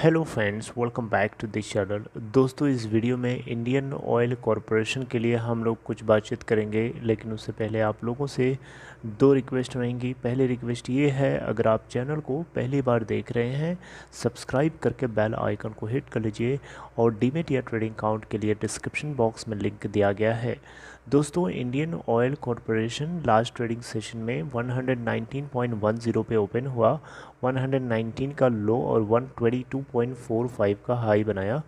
Hello friends, welcome back to this channel. दोस्तों, इस video में इंडियन ऑयल कॉरपोरेशन के लिए हम लोग कुछ बातचीत करेंगे, लेकिन उससे पहले आप लोगों से दो रिक्वेस्ट रहेंगी। पहली रिक्वेस्ट ये है, अगर आप चैनल को पहली बार देख रहे हैं, सब्सक्राइब करके बेल आइकन को हिट कर लीजिए और डीमेट या ट्रेडिंग अकाउंट के लिए डिस्क्रिप्शन बॉक्स में लिंक दिया गया है। दोस्तों, Indian oil corporation last trading session में 119.10 पे ओपन हुआ, 119 का लो और 122.45 का हाई बनाया।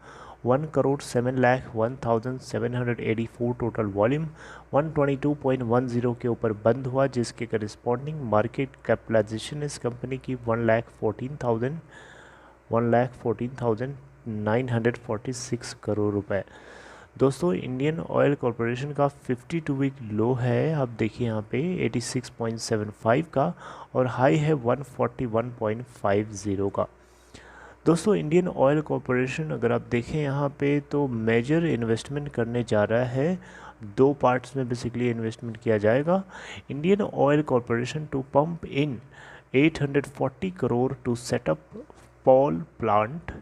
1,07,01,784 टोटल वॉल्यूम 122.10 के ऊपर बंद हुआ, जिसके करस्पॉन्डिंग मार्केट कैपिटलाइजेशन इस कंपनी की 1,14,946 करोड़ रुपए। दोस्तों, इंडियन ऑयल कॉरपोरेशन का 52 वीक लो है, आप देखिए यहाँ पे 86.75 का, और हाई है 141.50 का। दोस्तों, इंडियन ऑयल कॉरपोरेशन अगर आप देखें यहाँ पे तो मेजर इन्वेस्टमेंट करने जा रहा है। दो पार्ट्स में बेसिकली इन्वेस्टमेंट किया जाएगा। Indian oil corporation to pump in 840 crore to set up POL plant,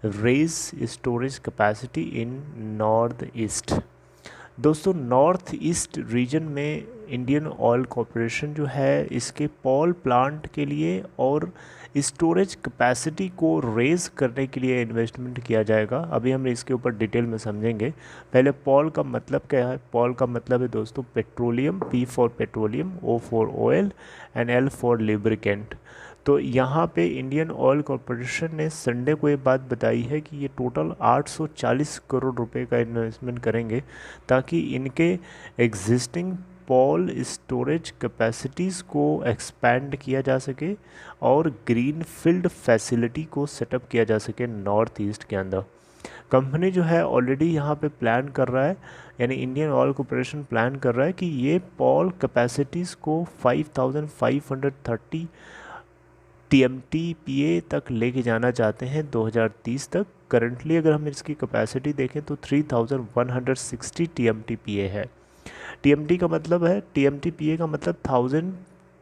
raise storage capacity in north east. दोस्तों, नॉर्थ ईस्ट रीजन में इंडियन ऑयल कॉरपोरेशन जो है इसके पॉल प्लांट के लिए और स्टोरेज कैपेसिटी को रेज करने के लिए इन्वेस्टमेंट किया जाएगा। अभी हम इसके ऊपर डिटेल में समझेंगे। पहले पॉल का मतलब क्या है? पॉल का मतलब है दोस्तों petroleum, P for petroleum, O for oil and L for lubricant. तो यहाँ पे इंडियन ऑयल कॉरपोरेशन ने संडे को ये बात बताई है कि ये टोटल 840 करोड़ रुपए का इन्वेस्टमेंट करेंगे ताकि इनके एग्जिस्टिंग पॉल स्टोरेज कैपेसिटीज़ को एक्सपैंड किया जा सके और ग्रीन फील्ड फैसिलिटी को सेटअप किया जा सके नॉर्थ ईस्ट के अंदर। कंपनी जो है ऑलरेडी यहाँ पे प्लान कर रहा है, यानी इंडियन ऑयल कॉरपोरेशन प्लान कर रहा है कि ये पॉल कैपेसिटीज़ को 5530 TMTPA तक लेके जाना चाहते हैं 2030 तक। करंटली अगर हम इसकी कैपेसिटी देखें तो 3160 TMTPA है। TMT का मतलब है, TMTPA का मतलब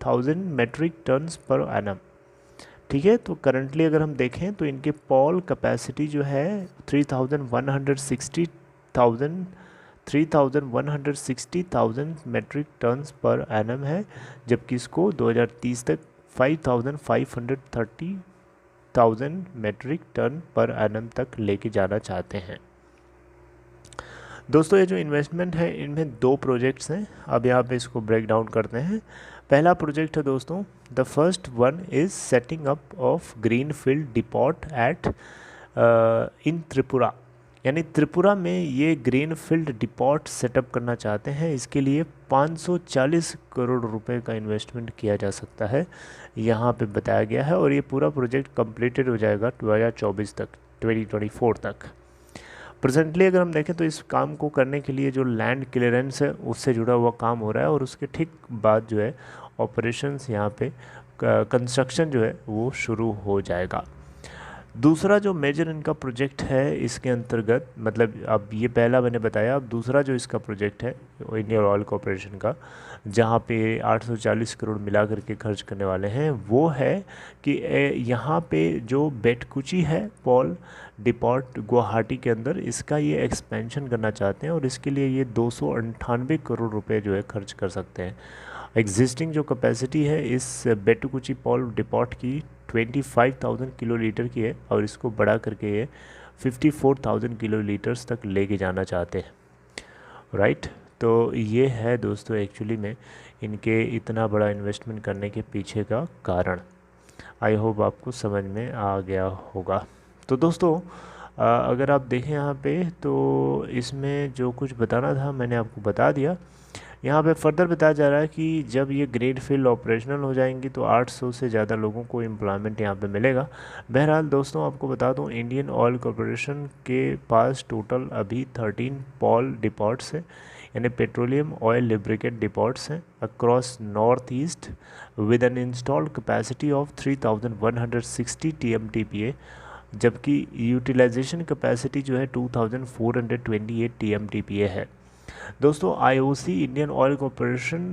1000 मेट्रिक टन्स पर एनम। ठीक है, तो करंटली अगर हम देखें तो इनके पॉल कैपेसिटी जो है 3,160,000 मेट्रिक टन्स पर एनम है, जबकि इसको 2030 तक 5,530,000 मेट्रिक टन पर एनम तक लेके जाना चाहते हैं। दोस्तों, ये जो इन्वेस्टमेंट है इनमें दो प्रोजेक्ट्स हैं। अब यहाँ पे इसको ब्रेक डाउन करते हैं। पहला प्रोजेक्ट है दोस्तों, the first one is setting up of green field depot at in Tripura, यानी त्रिपुरा में ये ग्रीन फील्ड डिपॉट सेटअप करना चाहते हैं। इसके लिए 540 करोड़ रुपए का इन्वेस्टमेंट किया जा सकता है, यहाँ पे बताया गया है। और ये पूरा प्रोजेक्ट कंप्लीटेड हो जाएगा 2024 तक, 2024 तक। प्रेजेंटली अगर हम देखें तो इस काम को करने के लिए जो लैंड क्लियरेंस है उससे जुड़ा हुआ काम हो रहा है, और उसके ठीक बाद जो है ऑपरेशंस यहाँ पे कंस्ट्रक्शन जो है वो शुरू हो जाएगा। दूसरा जो मेजर इनका प्रोजेक्ट है इसके अंतर्गत, मतलब अब ये पहला मैंने बताया, अब दूसरा जो इसका प्रोजेक्ट है इंडियन ऑयल कॉरपोरेशन का, जहाँ पे 840 करोड़ मिला करके खर्च करने वाले हैं, वो है कि यहाँ पे जो बेटकुची है पॉल डिपॉट गुवाहाटी के अंदर, इसका ये एक्सपेंशन करना चाहते हैं, और इसके लिए ये 298 करोड़ रुपए जो है खर्च कर सकते हैं। एग्जिस्टिंग जो कैपेसिटी है इस बेटकुची पॉल डिपॉट की 25,000 किलो लीटर की है, और इसको बढ़ा करके ये 54,000 किलो लीटर्स तक लेके जाना चाहते हैं। राइट, तो ये है दोस्तों एक्चुअली में इनके इतना बड़ा इन्वेस्टमेंट करने के पीछे का कारण। आई होप आपको समझ में आ गया होगा। तो दोस्तों, अगर आप देखें यहाँ पे तो इसमें जो कुछ बताना था मैंने आपको बता दिया। यहाँ पे फर्दर बताया जा रहा है कि जब ये ग्रीन फील्ड ऑपरेशनल हो जाएंगी तो 800 से ज़्यादा लोगों को एम्प्लॉयमेंट यहाँ पे मिलेगा। बहरहाल दोस्तों, आपको बता दूँ इंडियन ऑयल कॉरपोरेशन के पास टोटल अभी 13 पॉल डिपॉट्स हैं, यानी पेट्रोलियम ऑयल लिब्रिकेट डिपॉट्स हैं across north east with an installed capacity of 3,160 TMTPA, जबकि यूटिलाइजेशन कैपेसिटी जो है 2,428 TMTPA है। दोस्तों आईओसी इंडियन ऑयल कॉरपोरेशन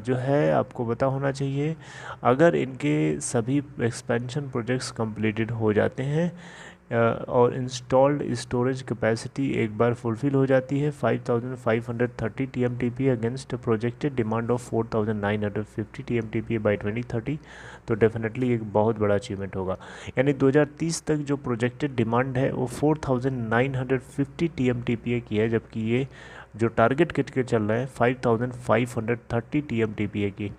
जो है आपको पता होना चाहिए, अगर इनके सभी एक्सपेंशन प्रोजेक्ट्स कंप्लीटेड हो जाते हैं और इंस्टॉल्ड स्टोरेज कैपेसिटी एक बार फुलफिल हो जाती है 5530 TMTPA against projected demand of 4950 TMTPA by 2030, तो डेफिनेटली एक बहुत बड़ा अचीवमेंट होगा। यानी 2030 तक जो प्रोजेक्टेड डिमांड है वो 4950 TMTPA की है, जबकि ये जो टारगेट करके चल रहा है 5530 TMTPA की।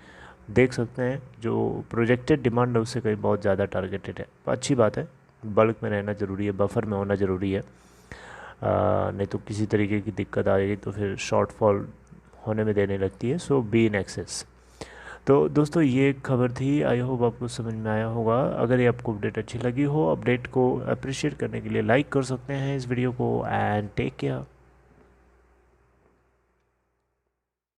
देख सकते हैं जो प्रोजेक्टेड डिमांड है उससे कहीं बहुत ज़्यादा टारगेटेड है, तो अच्छी बात है। बल्क में रहना ज़रूरी है, बफर में होना ज़रूरी है, नहीं तो किसी तरीके की दिक्कत आएगी तो फिर शॉर्टफॉल होने में देने लगती है। सो बी इन एक्सेस। तो दोस्तों ये एक खबर थी, आई होप आपको समझ में आया होगा। अगर ये आपको अपडेट अच्छी लगी हो, अपडेट को अप्रिशिएट करने के लिए लाइक कर सकते हैं इस वीडियो को, एंड टेक केयर।